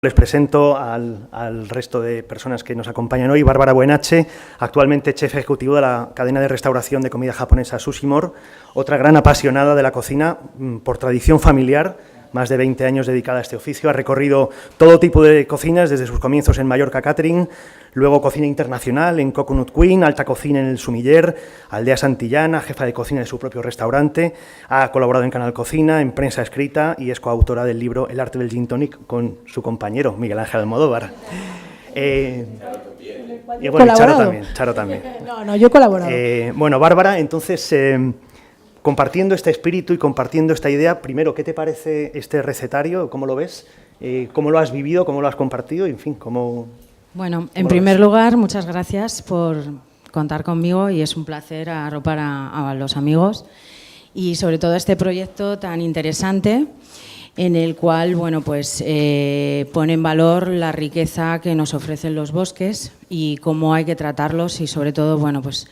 Les presento al resto de personas que nos acompañan hoy. Bárbara Buenache, actualmente chef ejecutivo de la cadena de restauración de comida japonesa Sushimor, otra gran apasionada de la cocina por tradición familiar, más de 20 años dedicada a este oficio. Ha recorrido todo tipo de cocinas desde sus comienzos en Mallorca Catering, luego cocina internacional en Coconut Queen, alta cocina en el Sumiller, Aldea Santillana, jefa de cocina de su propio restaurante. Ha colaborado en Canal Cocina, en prensa escrita y es coautora del libro El arte del gin tonic con su compañero Miguel Ángel Almodóvar. Y bueno, Charo también. No, yo he colaborado. Bueno, Bárbara, entonces, compartiendo este espíritu y compartiendo esta idea, primero, ¿qué te parece este recetario? ¿Cómo lo ves? ¿Cómo lo has vivido? ¿Cómo lo has compartido? En fin, ¿cómo...? Bueno, en primer lugar, muchas gracias por contar conmigo y es un placer arropar a los amigos y sobre todo este proyecto tan interesante en el cual, bueno, pues pone en valor la riqueza que nos ofrecen los bosques y cómo hay que tratarlos y sobre todo, bueno, pues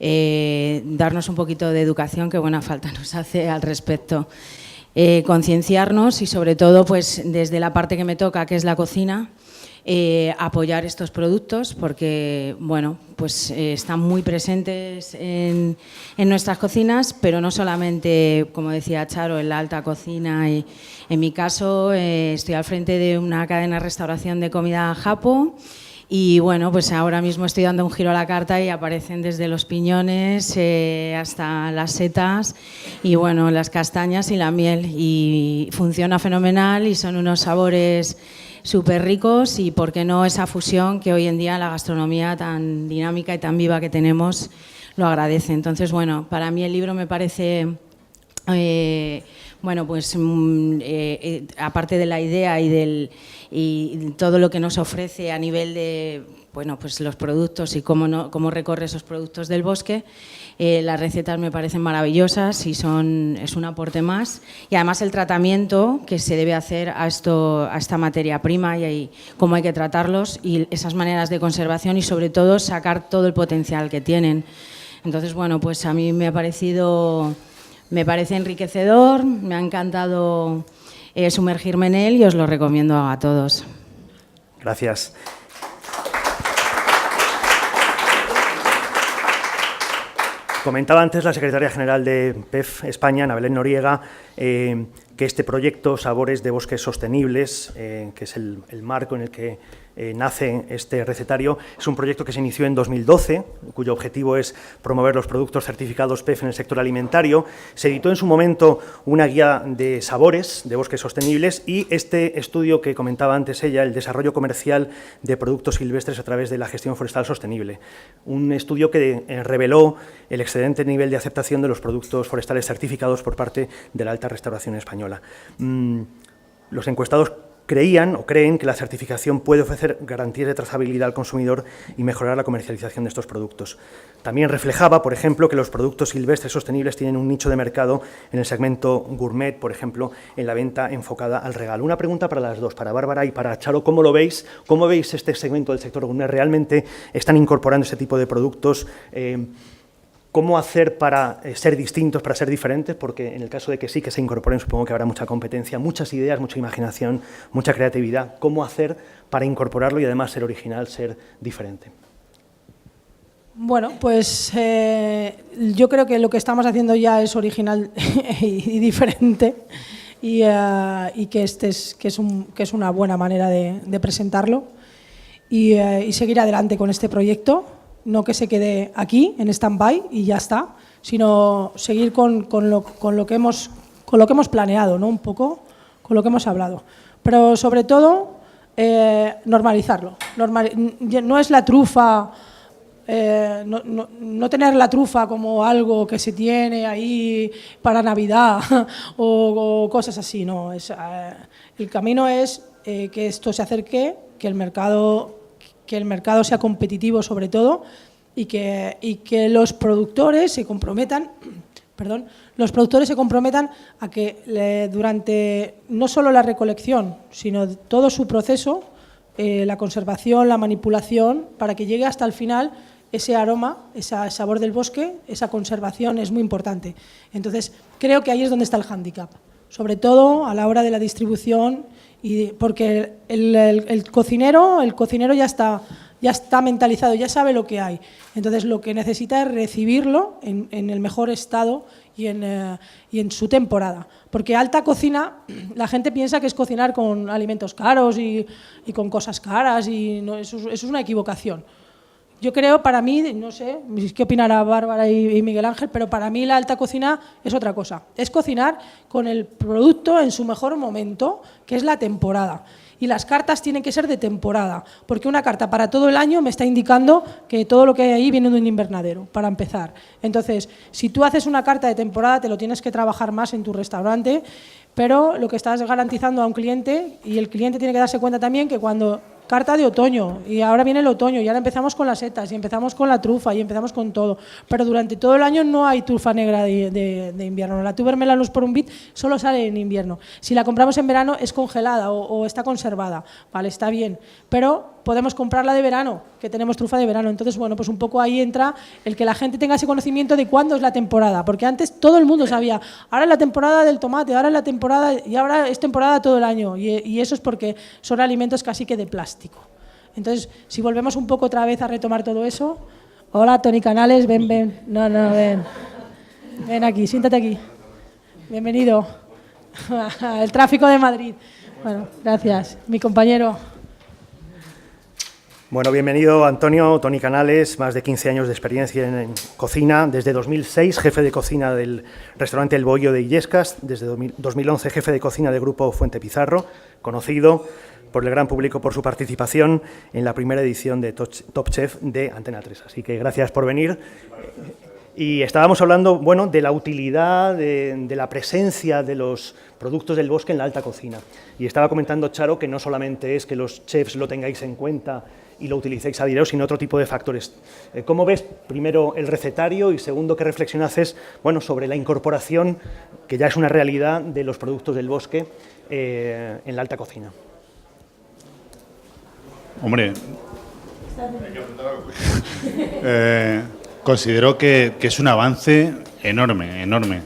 darnos un poquito de educación que buena falta nos hace al respecto. Concienciarnos y sobre todo, pues desde la parte que me toca, que es la cocina, apoyar estos productos porque, bueno, pues están muy presentes en nuestras cocinas, pero no solamente, como decía Charo, en la alta cocina. Y en mi caso, estoy al frente de una cadena de restauración de comida japo y, bueno, pues ahora mismo estoy dando un giro a la carta y aparecen desde los piñones hasta las setas y, bueno, las castañas y la miel y funciona fenomenal y son unos sabores súper ricos y, por qué no, esa fusión que hoy en día la gastronomía tan dinámica y tan viva que tenemos lo agradece. Entonces, bueno, para mí el libro me parece, bueno, pues aparte de la idea y todo lo que nos ofrece a nivel de, bueno, pues los productos y cómo recorre esos productos del bosque, las recetas me parecen maravillosas y es un aporte más. Y además el tratamiento que se debe hacer a esta materia prima y cómo hay que tratarlos y esas maneras de conservación y sobre todo sacar todo el potencial que tienen. Entonces, bueno, pues a mí me parece enriquecedor, me ha encantado sumergirme en él y os lo recomiendo a todos. Gracias. Comentaba antes la secretaria general de PEF España, Ana Belén Noriega, que este proyecto Sabores de Bosques Sostenibles, que es el marco en el que nace este recetario, es un proyecto que se inició en 2012, cuyo objetivo es promover los productos certificados PEF en el sector alimentario. Se editó en su momento una guía de sabores de bosques sostenibles y este estudio que comentaba antes ella, el desarrollo comercial de productos silvestres a través de la gestión forestal sostenible. Un estudio que reveló el excelente nivel de aceptación de los productos forestales certificados por parte de la alta restauración española. Los encuestados creían o creen que la certificación puede ofrecer garantías de trazabilidad al consumidor y mejorar la comercialización de estos productos. También reflejaba, por ejemplo, que los productos silvestres sostenibles tienen un nicho de mercado en el segmento gourmet, por ejemplo, en la venta enfocada al regalo. Una pregunta para las dos, para Bárbara y para Charo. ¿Cómo lo veis? ¿Cómo veis este segmento del sector gourmet? ¿Realmente están incorporando este tipo de productos? ¿Cómo hacer para ser distintos, para ser diferentes? Porque en el caso de que sí que se incorporen, supongo que habrá mucha competencia, muchas ideas, mucha imaginación, mucha creatividad. ¿Cómo hacer para incorporarlo y además ser original, ser diferente? Bueno, pues yo creo que lo que estamos haciendo ya es original y diferente y que es una buena manera de presentarlo y seguir adelante con este proyecto. No que se quede aquí, en stand-by, y ya está, sino seguir con lo que hemos planeado, ¿no? Un poco con lo que hemos hablado. Pero sobre todo, normalizarlo. No es la trufa, no tener la trufa como algo que se tiene ahí para Navidad o cosas así, no. El camino es que esto se acerque, que el mercado sea competitivo sobre todo y que los productores se comprometan, a que durante no solo la recolección, sino todo su proceso, la conservación, la manipulación, para que llegue hasta el final ese aroma, ese sabor del bosque, esa conservación es muy importante. Entonces, creo que ahí es donde está el hándicap, sobre todo a la hora de la distribución Y porque el cocinero ya está mentalizado, ya sabe lo que hay. Entonces, lo que necesita es recibirlo en el mejor estado y en su temporada. Porque alta cocina, la gente piensa que es cocinar con alimentos caros y con cosas caras, y no, eso es una equivocación. Yo creo, para mí, no sé qué opinará Bárbara y Miguel Ángel, pero para mí la alta cocina es otra cosa. Es cocinar con el producto en su mejor momento, que es la temporada. Y las cartas tienen que ser de temporada, porque una carta para todo el año me está indicando que todo lo que hay ahí viene de un invernadero, para empezar. Entonces, si tú haces una carta de temporada, te lo tienes que trabajar más en tu restaurante, pero lo que estás garantizando a un cliente, y el cliente tiene que darse cuenta también que cuando carta de otoño, y ahora viene el otoño, y ahora empezamos con las setas, y empezamos con la trufa, y empezamos con todo. Pero durante todo el año no hay trufa negra de invierno. La tuber melanus por un bit solo sale en invierno. Si la compramos en verano es congelada o está conservada, vale, está bien. Pero podemos comprarla de verano, que tenemos trufa de verano. Entonces, bueno, pues un poco ahí entra el que la gente tenga ese conocimiento de cuándo es la temporada, porque antes todo el mundo sabía, ahora es la temporada del tomate, ahora es la temporada, y ahora es temporada todo el año, y eso es porque son alimentos casi que de plástico. Entonces, si volvemos un poco otra vez a retomar todo eso. Hola, Tony Canales, ven. Ven aquí, siéntate aquí. Bienvenido. El tráfico de Madrid. Bueno, gracias. Mi compañero. Bueno, bienvenido Antonio, Tony Canales, más de 15 años de experiencia en cocina, desde 2006 jefe de cocina del restaurante El Bohío de Illescas, desde 2011 jefe de cocina del grupo Fuente Pizarro, conocido por el gran público por su participación en la primera edición de Top Chef de Antena 3. Así que gracias por venir. Y estábamos hablando, bueno, de la utilidad, de la presencia de los productos del bosque en la alta cocina. Y estaba comentando Charo que no solamente es que los chefs lo tengáis en cuenta y lo utilicéis a diario, sino otro tipo de factores. ¿Cómo ves, primero, el recetario y segundo, qué reflexión haces, bueno, sobre la incorporación, que ya es una realidad, de los productos del bosque en la alta cocina? Hombre, considero que es un avance enorme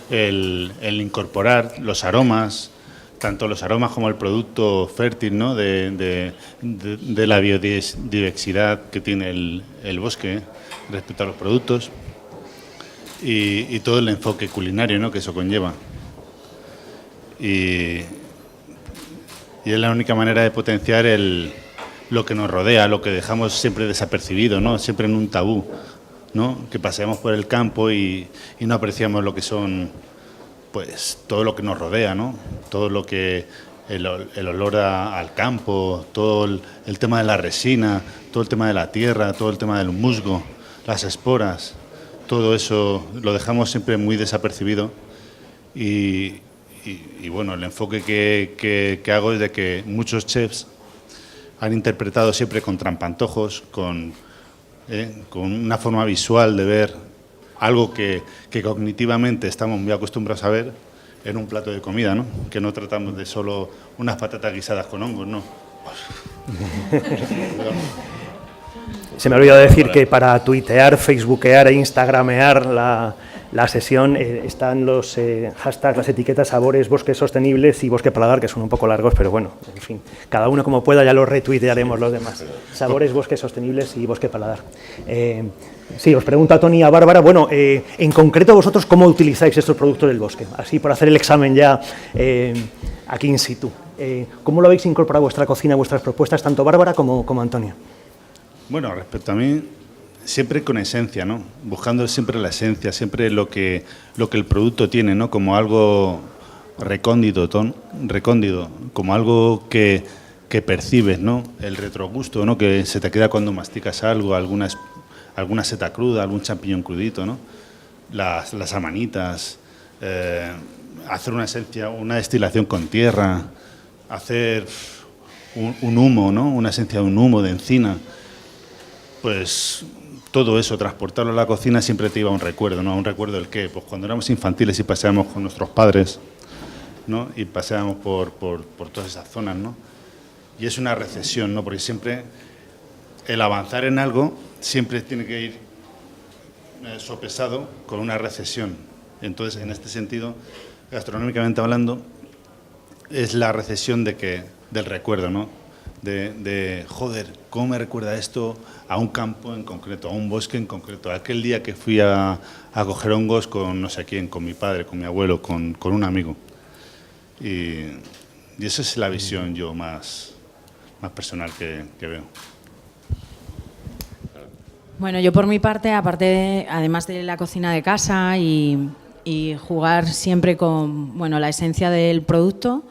el incorporar los aromas, tanto los aromas como el producto fértil, ¿no? de la biodiversidad que tiene el bosque respecto a los productos y todo el enfoque culinario, ¿no? que eso conlleva. Y es la única manera de potenciar lo que nos rodea, lo que dejamos siempre desapercibido, ¿no? Siempre en un tabú, ¿no? Que paseamos por el campo y no apreciamos lo que son, pues, todo lo que nos rodea, ¿no? Todo lo que el olor al campo, todo el tema de la resina, todo el tema de la tierra, todo el tema del musgo, las esporas, todo eso lo dejamos siempre muy desapercibido y bueno, el enfoque que hago es de que muchos chefs han interpretado siempre con trampantojos, con una forma visual de ver algo que cognitivamente estamos muy acostumbrados a ver en un plato de comida, ¿no? Que no tratamos de solo unas patatas guisadas con hongos, ¿no? Se me ha olvidado decir que para tuitear, facebookear e instagramear la sesión están los hashtags, las etiquetas sabores, bosques sostenibles y bosque paladar, que son un poco largos, pero bueno, en fin, cada uno como pueda, ya lo retuitearemos los demás. Sabores, bosques sostenibles y bosque paladar. Sí, os pregunto a Tony y a Bárbara, bueno, en concreto vosotros, ¿cómo utilizáis estos productos del bosque? Así, por hacer el examen ya aquí in situ. ¿Cómo lo habéis incorporado a vuestra cocina, a vuestras propuestas, tanto Bárbara como Antonio? Bueno, respecto a mí, siempre con esencia, ¿no? Buscando siempre la esencia, siempre lo que el producto tiene, ¿no? Como algo recóndito, como algo que percibes, ¿no? El retrogusto, ¿no? Que se te queda cuando masticas algo, alguna seta cruda, algún champiñón crudito, ¿no? Las amanitas, hacer una esencia, una destilación con tierra, hacer un humo, ¿no? Una esencia de un humo de encina. Pues todo eso, transportarlo a la cocina siempre te iba a un recuerdo, ¿no? ¿Un recuerdo del qué? Pues cuando éramos infantiles y paseábamos con nuestros padres, ¿no? Y paseábamos por todas esas zonas, ¿no? Y es una recesión, ¿no? Porque siempre el avanzar en algo siempre tiene que ir sopesado con una recesión. Entonces, en este sentido, gastronómicamente hablando, es la recesión del recuerdo, ¿no? Joder, ¿cómo me recuerda esto a un campo en concreto, a un bosque en concreto? Aquel día que fui a coger hongos con no sé quién, con mi padre, con mi abuelo, con un amigo. Y esa es la visión yo más personal que veo. Bueno, yo por mi parte, además de la cocina de casa y jugar siempre con la esencia del producto,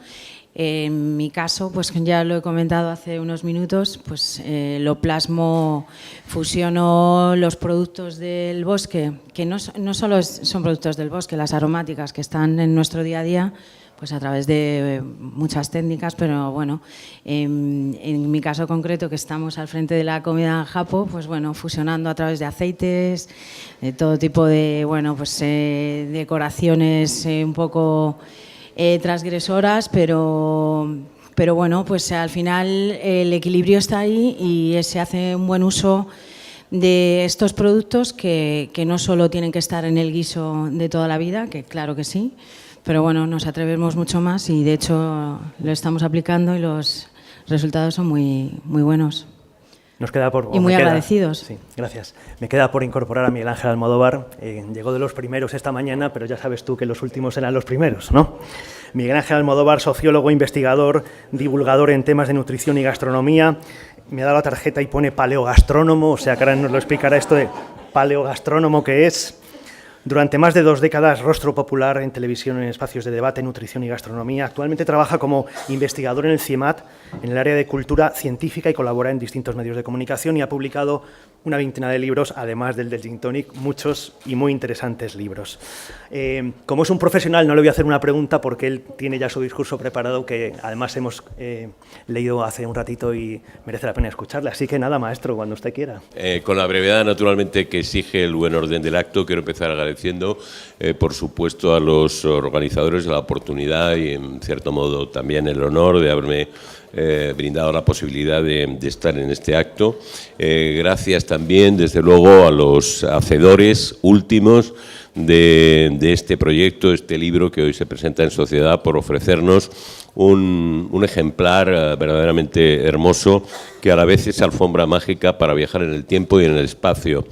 en mi caso, pues ya lo he comentado hace unos minutos, pues lo plasmo, fusiono los productos del bosque, que no solo son productos del bosque, las aromáticas que están en nuestro día a día, pues a través de muchas técnicas, pero bueno, en mi caso concreto, que estamos al frente de la comida japo, pues bueno, fusionando a través de aceites, de todo tipo de, decoraciones un poco transgresoras, pero bueno, pues al final el equilibrio está ahí y se hace un buen uso de estos productos que no solo tienen que estar en el guiso de toda la vida, que claro que sí, pero bueno, nos atrevemos mucho más y de hecho lo estamos aplicando y los resultados son muy, muy buenos. Nos queda y muy agradecidos. Sí, gracias. Me queda por incorporar a Miguel Ángel Almodóvar. Llegó de los primeros esta mañana, pero ya sabes tú que los últimos eran los primeros, ¿no? Miguel Ángel Almodóvar, sociólogo, investigador, divulgador en temas de nutrición y gastronomía. Me ha dado la tarjeta y pone paleogastrónomo, o sea que ahora nos lo explicará esto de paleogastrónomo que es. Durante más de 2 décadas, rostro popular en televisión en espacios de debate, nutrición y gastronomía. Actualmente trabaja como investigador en el CIEMAT, en el área de cultura científica, y colabora en distintos medios de comunicación y ha publicado una veintena de libros, además del Gin Tonic, muchos y muy interesantes libros. Como es un profesional, no le voy a hacer una pregunta porque él tiene ya su discurso preparado, que además hemos leído hace un ratito y merece la pena escucharle. Así que nada, maestro, cuando usted quiera. Con la brevedad, naturalmente, que exige el buen orden del acto, quiero empezar agradeciendo, por supuesto, a los organizadores la oportunidad y, en cierto modo, también el honor de haberme brindado la posibilidad de estar en este acto. Gracias también, desde luego, a los hacedores últimos de este proyecto, este libro que hoy se presenta en sociedad, por ofrecernos un ejemplar verdaderamente hermoso, que a la vez es alfombra mágica para viajar en el tiempo y en el espacio.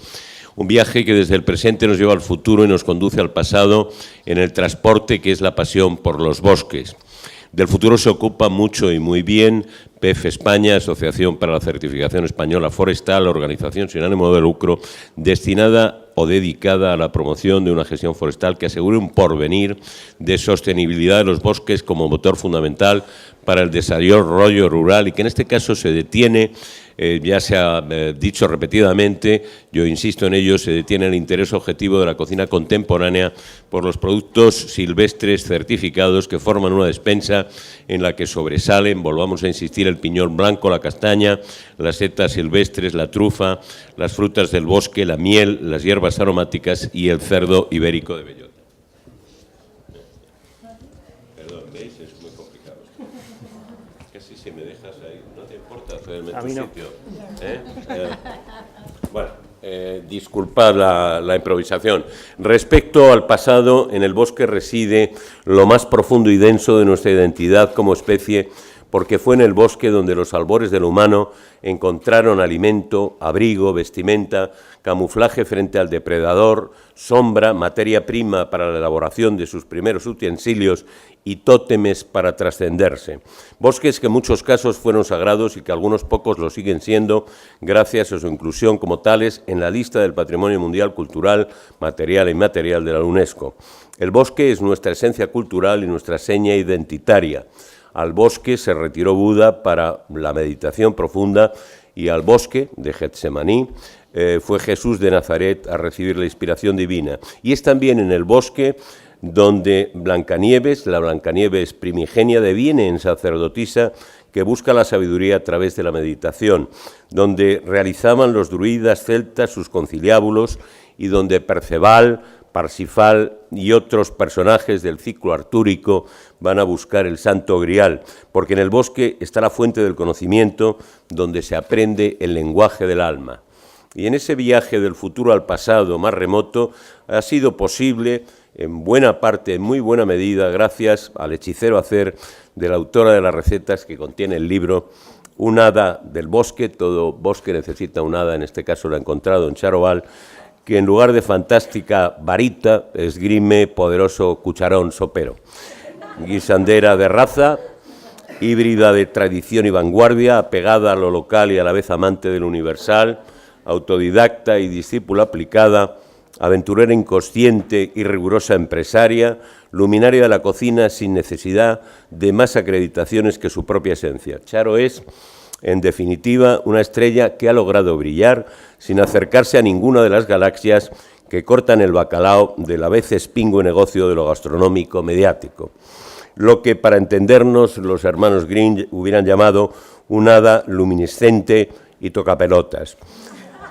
Un viaje que desde el presente nos lleva al futuro y nos conduce al pasado en el transporte que es la pasión por los bosques. Del futuro se ocupa mucho y muy bien PEF España, Asociación para la Certificación Española Forestal, organización sin ánimo de lucro, destinada o dedicada a la promoción de una gestión forestal que asegure un porvenir de sostenibilidad de los bosques como motor fundamental para el desarrollo rural, y que en este caso se detiene, ya se ha dicho repetidamente, yo insisto en ello, se detiene el interés objetivo de la cocina contemporánea por los productos silvestres certificados que forman una despensa en la que sobresalen, volvamos a insistir, el piñón blanco, la castaña, las setas silvestres, la trufa, las frutas del bosque, la miel, las hierbas aromáticas y el cerdo ibérico de bellota. Perdón, ¿veis? Es muy complicado. Casi si me dejas ahí, ¿no te importa hacerme tu sitio? Bueno, disculpad la improvisación. Respecto al pasado, en el bosque reside lo más profundo y denso de nuestra identidad como especie, porque fue en el bosque donde los albores del humano encontraron alimento, abrigo, vestimenta, camuflaje frente al depredador, sombra, materia prima para la elaboración de sus primeros utensilios y tótemes para trascenderse. Bosques que en muchos casos fueron sagrados y que algunos pocos lo siguen siendo gracias a su inclusión como tales en la lista del Patrimonio Mundial Cultural, Material e Inmaterial de la UNESCO. El bosque es nuestra esencia cultural y nuestra seña identitaria. Al bosque se retiró Buda para la meditación profunda y al bosque de Getsemaní fue Jesús de Nazaret a recibir la inspiración divina. Y es también en el bosque donde Blancanieves, la Blancanieves primigenia, deviene en sacerdotisa que busca la sabiduría a través de la meditación, donde realizaban los druidas celtas sus conciliábulos y donde Perceval, Parsifal y otros personajes del ciclo artúrico van a buscar el Santo Grial, porque en el bosque está la fuente del conocimiento donde se aprende el lenguaje del alma. Y en ese viaje del futuro al pasado más remoto ha sido posible en buena parte, en muy buena medida, gracias al hechicero hacer de la autora de las recetas que contiene el libro, un hada del bosque. Todo bosque necesita un hada, en este caso lo ha encontrado en Charo Val, que en lugar de fantástica varita esgrime poderoso cucharón sopero. Guisandera de raza, híbrida de tradición y vanguardia, apegada a lo local y a la vez amante de lo universal, autodidacta y discípula aplicada, aventurera inconsciente y rigurosa empresaria, luminaria de la cocina sin necesidad de más acreditaciones que su propia esencia. Charo es, en definitiva, una estrella que ha logrado brillar sin acercarse a ninguna de las galaxias que cortan el bacalao del a veces pingüe negocio de lo gastronómico mediático. Lo que, para entendernos, los hermanos Green hubieran llamado un hada luminiscente y tocapelotas.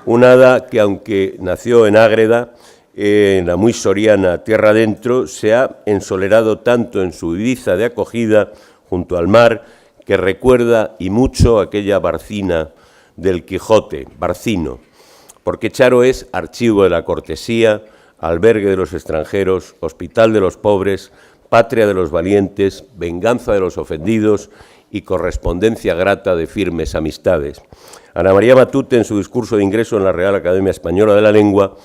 Un hada que, aunque nació en Ágreda, en la muy soriana tierra adentro, se ha ensolerado tanto en su Ibiza de acogida junto al mar, que recuerda y mucho aquella Barcina del Quijote, Barcino, porque Charo es archivo de la cortesía, albergue de los extranjeros, hospital de los pobres, patria de los valientes, venganza de los ofendidos y correspondencia grata de firmes amistades. Ana María Matute, en su discurso de ingreso en la Real Academia Española de la Lengua,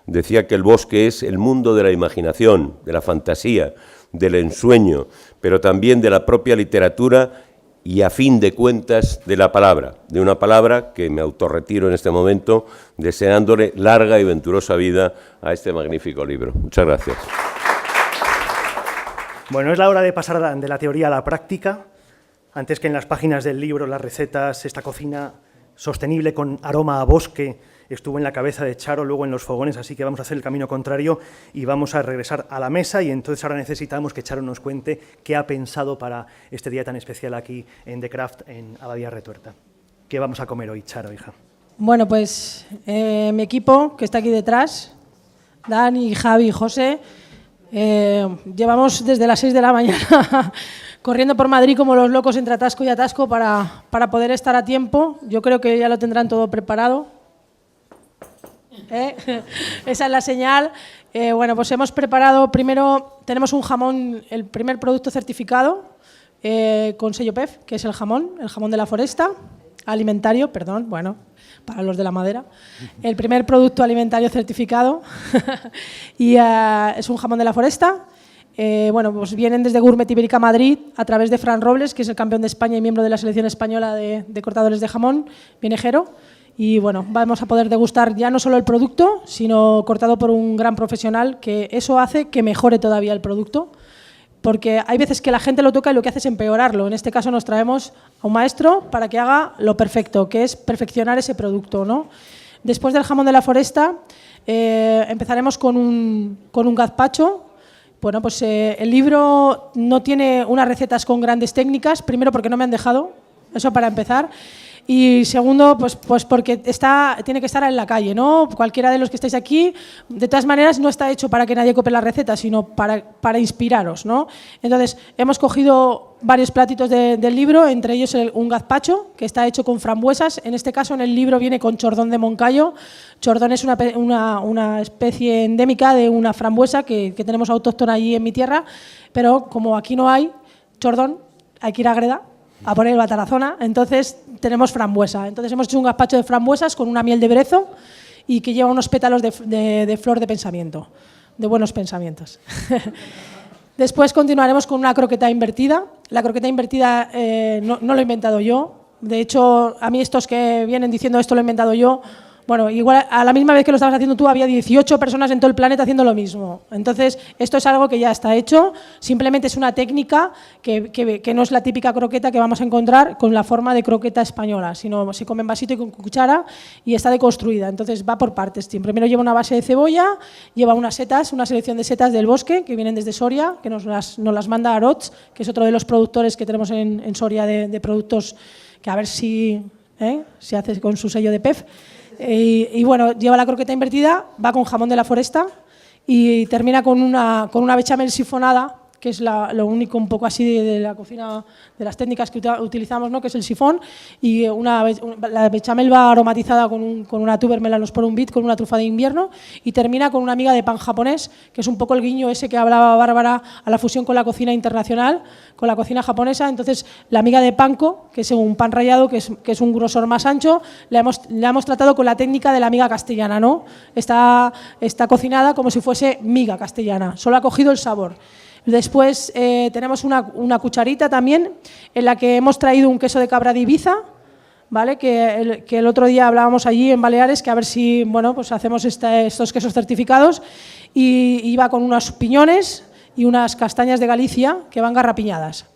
decía que el bosque es el mundo de la imaginación, de la fantasía, del ensueño, pero también de la propia literatura y, a fin de cuentas, de la palabra, de una palabra que me autorretiro en este momento, deseándole larga y venturosa vida a este magnífico libro. Muchas gracias. Bueno, es la hora de pasar de la teoría a la práctica. Antes que en las páginas del libro, las recetas, esta cocina sostenible con aroma a bosque estuvo en la cabeza de Charo, luego en los fogones, así que vamos a hacer el camino contrario y vamos a regresar a la mesa, y entonces ahora necesitamos que Charo nos cuente qué ha pensado para este día tan especial aquí en The Craft, en Abadía Retuerta. ¿Qué vamos a comer hoy, Charo, hija? Bueno, pues mi equipo, que está aquí detrás, Dani, Javi y José, llevamos desde las 6 de la mañana corriendo por Madrid como los locos entre atasco y atasco para poder estar a tiempo. Yo creo que ya lo tendrán todo preparado. Esa es la señal. Bueno, pues hemos preparado, primero tenemos un jamón, el primer producto certificado con sello PEF, que es el jamón de la foresta, alimentario, perdón, bueno, para los de la madera, el primer producto alimentario certificado y es un jamón de la foresta. Bueno, pues vienen desde Gourmet Ibérica Madrid a través de Fran Robles, que es el campeón de España y miembro de la selección española de cortadores de jamón, vienejero. Y bueno, vamos a poder degustar ya no solo el producto, sino cortado por un gran profesional, que eso hace que mejore todavía el producto, porque hay veces que la gente lo toca y lo que hace es empeorarlo. En este caso nos traemos a un maestro para que haga lo perfecto, que es perfeccionar ese producto, ¿no? Después del jamón de la foresta empezaremos con un gazpacho. Bueno, pues el libro no tiene unas recetas con grandes técnicas, primero porque no me han dejado, eso para empezar. Y segundo, pues porque tiene que estar en la calle, ¿no? Cualquiera de los que estáis aquí, de todas maneras, no está hecho para que nadie copie la receta, sino para inspiraros, ¿no? Entonces, hemos cogido varios platitos del libro, entre ellos un gazpacho, que está hecho con frambuesas. En este caso, en el libro viene con chordón de Moncayo. Chordón es una especie endémica de una frambuesa que tenemos autóctona allí en mi tierra, pero como aquí no hay chordón, hay que ir a Ágreda a poner el Batarazona, entonces tenemos frambuesa. Entonces hemos hecho un gazpacho de frambuesas con una miel de brezo y que lleva unos pétalos de flor de pensamiento, de buenos pensamientos. Después continuaremos con una croqueta invertida. La croqueta invertida no lo he inventado yo. De hecho, a mí estos que vienen diciendo esto lo he inventado yo, bueno, igual a la misma vez que lo estabas haciendo tú había 18 personas en todo el planeta haciendo lo mismo. Entonces, esto es algo que ya está hecho, simplemente es una técnica que no es la típica croqueta que vamos a encontrar con la forma de croqueta española, sino se come en vasito y con cuchara y está deconstruida. Entonces, va por partes. Primero lleva una base de cebolla, lleva unas setas, una selección de setas del bosque que vienen desde Soria, que nos las manda Arots, que es otro de los productores que tenemos en Soria de productos que a ver si se hace con su sello de PEF. Y bueno, lleva la croqueta invertida, va con jamón de la foresta y termina con una bechamel sifonada que es lo único un poco así de la cocina, de las técnicas que utilizamos, ¿no? Que es el sifón, y la bechamel va aromatizada con una tuber melanosporum bit, con una trufa de invierno, y termina con una miga de pan japonés, que es un poco el guiño ese que hablaba Bárbara a la fusión con la cocina internacional, con la cocina japonesa. Entonces, la miga de panko, que es un pan rallado, que es un grosor más ancho, la hemos tratado con la técnica de la miga castellana, ¿no? Está cocinada como si fuese miga castellana, solo ha cogido el sabor. Después tenemos una cucharita también en la que hemos traído un queso de cabra de Ibiza, ¿vale? Que el otro día hablábamos allí en Baleares, que a ver si pues hacemos estos quesos certificados, y iba con unos piñones y unas castañas de Galicia que van garrapiñadas.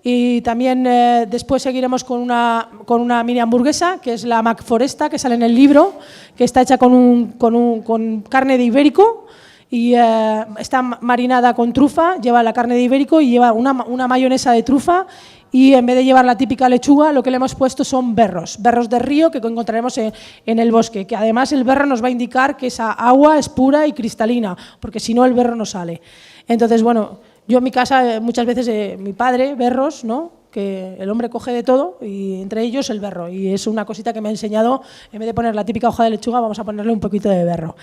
Y también después seguiremos con una mini hamburguesa, que es la McForesta, que sale en el libro, que está hecha con carne de ibérico, y está marinada con trufa, lleva la carne de ibérico y lleva una mayonesa de trufa, y en vez de llevar la típica lechuga, lo que le hemos puesto son berros de río que encontraremos en el bosque, que además el berro nos va a indicar que esa agua es pura y cristalina, porque si no el berro no sale. Entonces, bueno, yo en mi casa muchas veces mi padre, berros, ¿no? Que el hombre coge de todo, y entre ellos el berro, y es una cosita que me ha enseñado, en vez de poner la típica hoja de lechuga, vamos a ponerle un poquito de berro.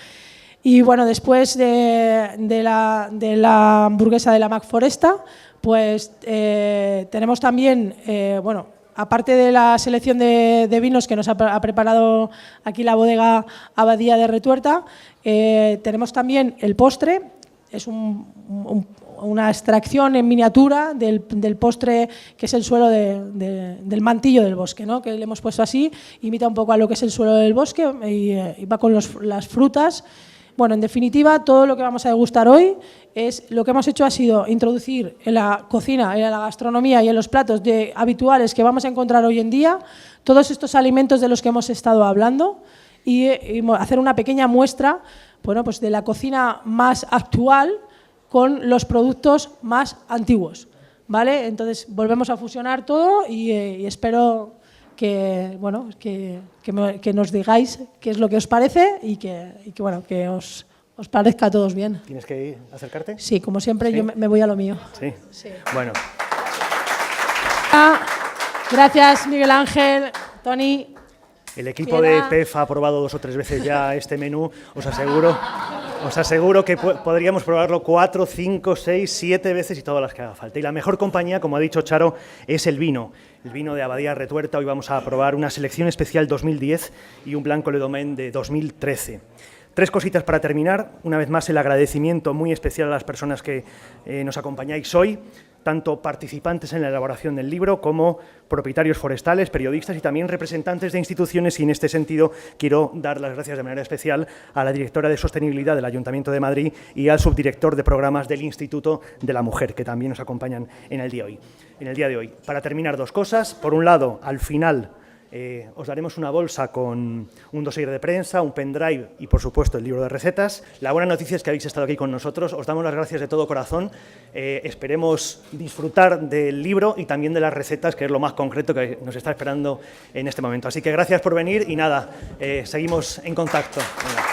Y bueno, después de la hamburguesa de la McForesta, pues tenemos también, aparte de la selección de vinos que nos ha preparado aquí la bodega Abadía de Retuerta, tenemos también el postre. Es una extracción en miniatura del postre, que es el suelo del mantillo del bosque, ¿no? Que le hemos puesto así, imita un poco a lo que es el suelo del bosque, y va con las frutas. Bueno, en definitiva, todo lo que vamos a degustar hoy lo que hemos hecho ha sido introducir en la cocina, en la gastronomía y en los platos habituales que vamos a encontrar hoy en día todos estos alimentos de los que hemos estado hablando, y hacer una pequeña muestra, pues de la cocina más actual con los productos más antiguos, ¿vale? Entonces volvemos a fusionar todo, y espero que nos digáis qué es lo que os parece, y que os parezca a todos bien. ¿Tienes que acercarte? Sí, como siempre. ¿Sí? Yo me voy a lo mío. Sí. Sí. Bueno. Gracias, Miguel Ángel, Toni. El equipo de PEF ha probado 2 o 3 veces ya este menú. Os aseguro que podríamos probarlo 4, 5, 6, 7 veces, y todas las que haga falta. Y la mejor compañía, como ha dicho Charo, es el vino de Abadía Retuerta. Hoy vamos a probar una selección especial 2010 y un Blanco Le Domaine de 2013. 3 cositas para terminar. Una vez más, el agradecimiento muy especial a las personas que nos acompañáis hoy, tanto participantes en la elaboración del libro como propietarios forestales, periodistas y también representantes de instituciones. Y en este sentido quiero dar las gracias de manera especial a la directora de Sostenibilidad del Ayuntamiento de Madrid y al subdirector de programas del Instituto de la Mujer, que también nos acompañan en el día de hoy. Para terminar, 2 cosas. Por un lado, al final os daremos una bolsa con un dossier de prensa, un pendrive y, por supuesto, el libro de recetas. La buena noticia es que habéis estado aquí con nosotros. Os damos las gracias de todo corazón. Esperemos disfrutar del libro y también de las recetas, que es lo más concreto que nos está esperando en este momento. Así que gracias por venir y nada, seguimos en contacto. Venga.